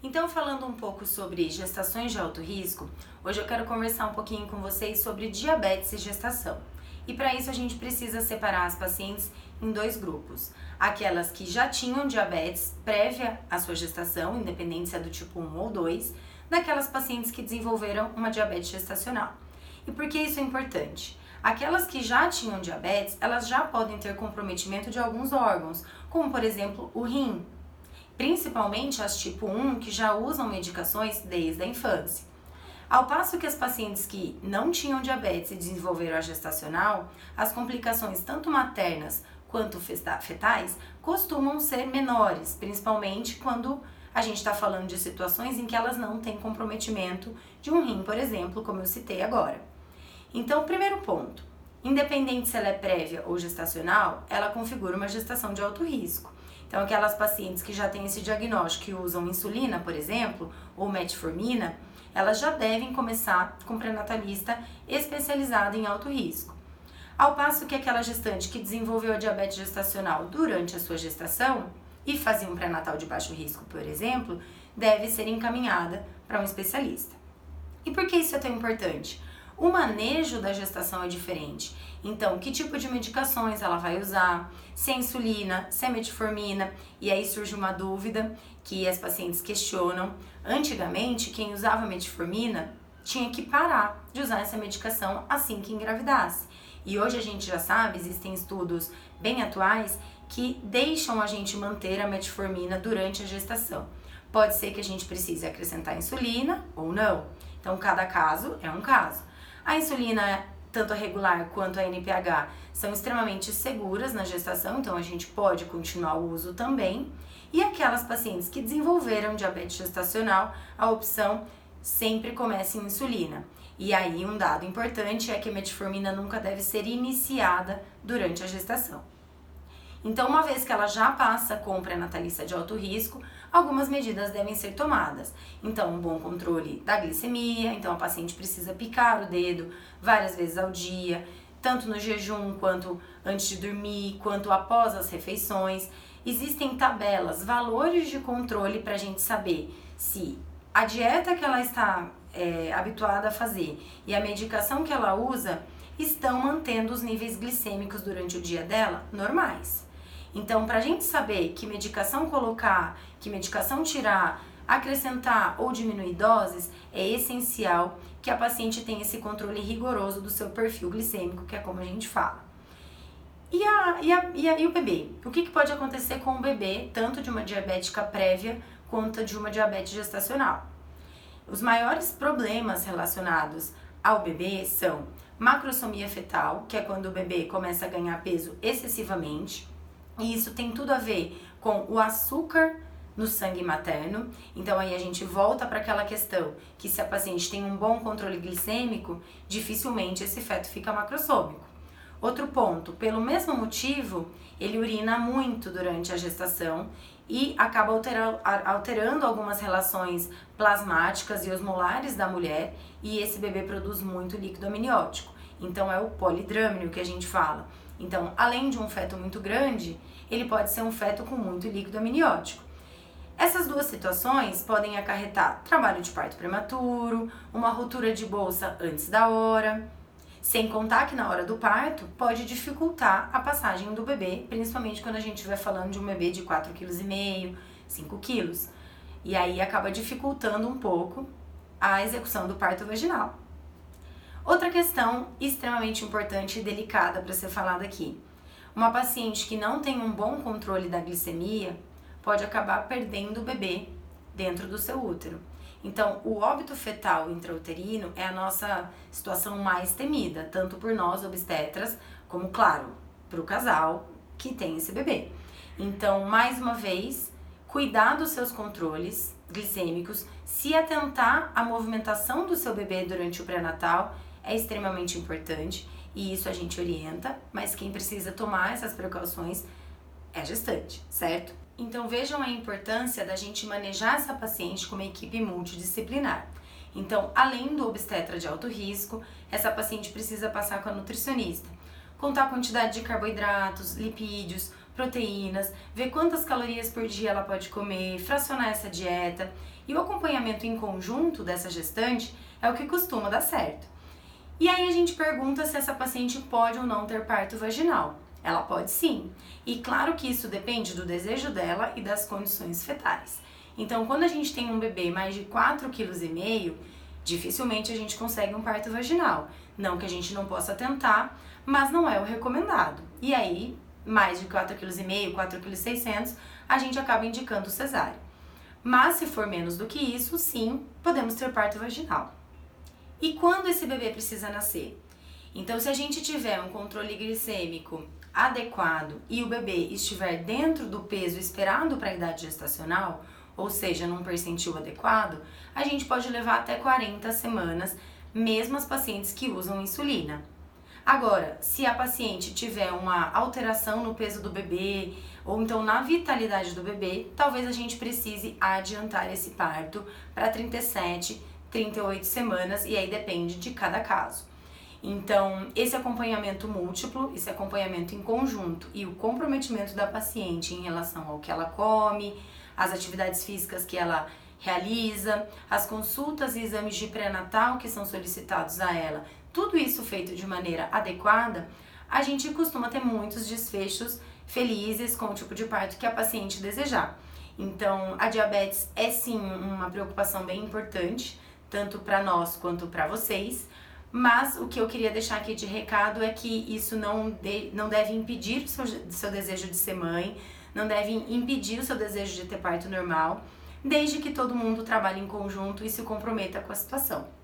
Então, falando um pouco sobre gestações de alto risco, hoje eu quero conversar um pouquinho com vocês sobre diabetes e gestação. E para isso a gente precisa separar as pacientes em dois grupos. Aquelas que já tinham diabetes prévia à sua gestação, independente se é do tipo 1 ou 2, daquelas pacientes que desenvolveram uma diabetes gestacional. E por que isso é importante? Aquelas que já tinham diabetes, elas já podem ter comprometimento de alguns órgãos, como por exemplo o rim, principalmente as tipo 1 que já usam medicações desde a infância. Ao passo que as pacientes que não tinham diabetes e desenvolveram a gestacional, as complicações tanto maternas quanto fetais costumam ser menores, principalmente quando a gente está falando de situações em que elas não têm comprometimento de um rim, por exemplo, como eu citei agora. Então, primeiro ponto, independente se ela é prévia ou gestacional, ela configura uma gestação de alto risco. Então, aquelas pacientes que já têm esse diagnóstico e usam insulina, por exemplo, ou metformina, elas já devem começar com pré-natalista especializado em alto risco. Ao passo que aquela gestante que desenvolveu a diabetes gestacional durante a sua gestação e fazia um pré-natal de baixo risco, por exemplo, deve ser encaminhada para um especialista. E por que isso é tão importante? O manejo da gestação é diferente. Então, que tipo de medicações ela vai usar, se é insulina, se é metformina, e aí surge uma dúvida que as pacientes questionam. Antigamente, quem usava metformina tinha que parar de usar essa medicação assim que engravidasse. E hoje a gente já sabe, existem estudos bem atuais que deixam a gente manter a metformina durante a gestação. Pode ser que a gente precise acrescentar insulina ou não. Então, cada caso é um caso. A insulina, tanto a regular quanto a NPH, são extremamente seguras na gestação, então a gente pode continuar o uso também. E aquelas pacientes que desenvolveram diabetes gestacional, a opção sempre começa em insulina. E aí um dado importante é que a metformina nunca deve ser iniciada durante a gestação. Então, uma vez que ela já passa com pré-natalista de alto risco, algumas medidas devem ser tomadas. Então, um bom controle da glicemia, então a paciente precisa picar o dedo várias vezes ao dia, tanto no jejum, quanto antes de dormir, quanto após as refeições. Existem tabelas, valores de controle para a gente saber se a dieta que ela está habituada a fazer e a medicação que ela usa estão mantendo os níveis glicêmicos durante o dia dela normais. Então, para a gente saber que medicação colocar, que medicação tirar, acrescentar ou diminuir doses, é essencial que a paciente tenha esse controle rigoroso do seu perfil glicêmico, que é como a gente fala. E o bebê? O que pode acontecer com o bebê, tanto de uma diabética prévia quanto de uma diabetes gestacional? Os maiores problemas relacionados ao bebê são macrosomia fetal, que é quando o bebê começa a ganhar peso excessivamente, e isso tem tudo a ver com o açúcar no sangue materno. Então aí a gente volta para aquela questão que se a paciente tem um bom controle glicêmico, dificilmente esse feto fica macrossômico. Outro ponto, pelo mesmo motivo, ele urina muito durante a gestação e acaba alterando algumas relações plasmáticas e osmolares da mulher, e esse bebê produz muito líquido amniótico. Então é o polidrâmino que a gente fala. Então, além de um feto muito grande, ele pode ser um feto com muito líquido amniótico. Essas duas situações podem acarretar trabalho de parto prematuro, uma ruptura de bolsa antes da hora, sem contar que na hora do parto pode dificultar a passagem do bebê, principalmente quando a gente estiver falando de um bebê de 4,5 kg, 5 kg. E aí acaba dificultando um pouco a execução do parto vaginal. Outra questão extremamente importante e delicada para ser falada aqui. Uma paciente que não tem um bom controle da glicemia pode acabar perdendo o bebê dentro do seu útero. Então, o óbito fetal intrauterino é a nossa situação mais temida, tanto por nós obstetras, como, claro, para o casal que tem esse bebê. Então, mais uma vez, cuidar dos seus controles glicêmicos, se atentar à movimentação do seu bebê durante o pré-natal é extremamente importante, e isso a gente orienta, mas quem precisa tomar essas precauções é a gestante, certo? Então vejam a importância da gente manejar essa paciente com uma equipe multidisciplinar. Então, além do obstetra de alto risco, essa paciente precisa passar com a nutricionista, contar a quantidade de carboidratos, lipídios, proteínas, ver quantas calorias por dia ela pode comer, fracionar essa dieta. E o acompanhamento em conjunto dessa gestante é o que costuma dar certo. E aí a gente pergunta se essa paciente pode ou não ter parto vaginal. Ela pode sim. E claro que isso depende do desejo dela e das condições fetais. Então, quando a gente tem um bebê mais de 4,5 kg, dificilmente a gente consegue um parto vaginal. Não que a gente não possa tentar, mas não é o recomendado. E aí, mais de 4,5 kg, 4,6 kg, a gente acaba indicando cesárea. Mas se for menos do que isso, sim, podemos ter parto vaginal. E quando esse bebê precisa nascer? Então, se a gente tiver um controle glicêmico adequado e o bebê estiver dentro do peso esperado para a idade gestacional, ou seja, num percentil adequado, a gente pode levar até 40 semanas, mesmo as pacientes que usam insulina. Agora, se a paciente tiver uma alteração no peso do bebê, ou então na vitalidade do bebê, talvez a gente precise adiantar esse parto para 37, 38 semanas, e aí depende de cada caso. Então, esse acompanhamento múltiplo, esse acompanhamento em conjunto e o comprometimento da paciente em relação ao que ela come, as atividades físicas que ela realiza, as consultas e exames de pré-natal que são solicitados a ela, tudo isso feito de maneira adequada, a gente costuma ter muitos desfechos felizes com o tipo de parto que a paciente desejar. Então, a diabetes é sim uma preocupação bem importante, tanto para nós quanto para vocês, mas o que eu queria deixar aqui de recado é que isso não deve impedir o seu desejo de ser mãe, não deve impedir o seu desejo de ter parto normal, desde que todo mundo trabalhe em conjunto e se comprometa com a situação.